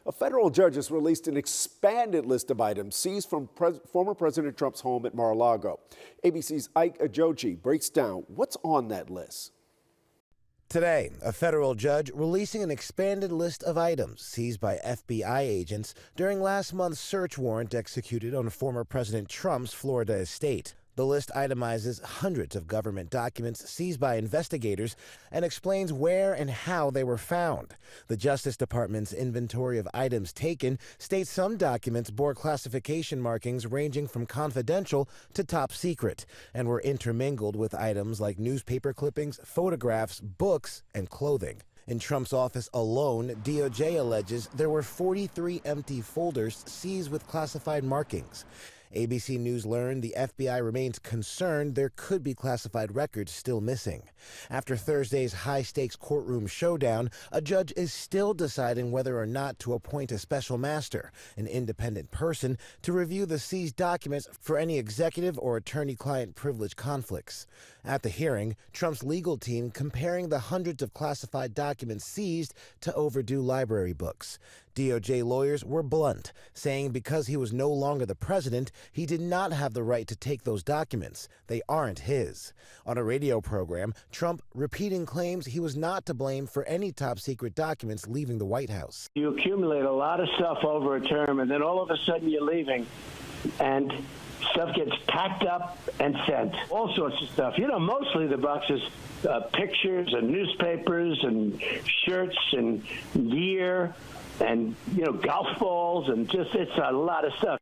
A federal judge has released an expanded list of items seized from former President Trump's home at Mar-a-Lago. ABC's Ike Ajoji breaks down what's on that list. Today, a federal judge releasing an expanded list of items seized by FBI agents during last month's search warrant executed on former President Trump's Florida estate. The list itemizes hundreds of government documents seized by investigators and explains where and how they were found. The Justice Department's inventory of items taken states some documents bore classification markings ranging from confidential to top secret and were intermingled with items like newspaper clippings, photographs, books, and clothing. In Trump's office alone, DOJ alleges there were 43 empty folders seized with classified markings. ABC News learned the FBI remains concerned there could be classified records still missing. After Thursday's high-stakes courtroom showdown, a judge is still deciding whether or not to appoint a special master, an independent person, to review the seized documents for any executive or attorney-client privilege conflicts. At the hearing, Trump's legal team comparing the hundreds of classified documents seized to overdue library books. DOJ lawyers were blunt, saying because he was no longer the president, he did not have the right to take those documents. They aren't his. On a radio program, Trump repeating claims he was not to blame for any top-secret documents leaving the White House. You accumulate a lot of stuff over a term, and then all of a sudden you're leaving, and stuff gets packed up and sent. All sorts of stuff. You know, mostly the boxes, pictures and newspapers and shirts and gear and, you know, golf balls and just, it's a lot of stuff.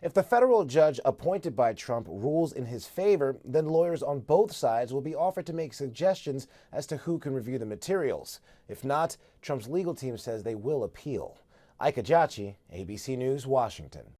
If the federal judge appointed by Trump rules in his favor, then lawyers on both sides will be offered to make suggestions as to who can review the materials. If not, Trump's legal team says they will appeal. Ike Ajoji, ABC News, Washington.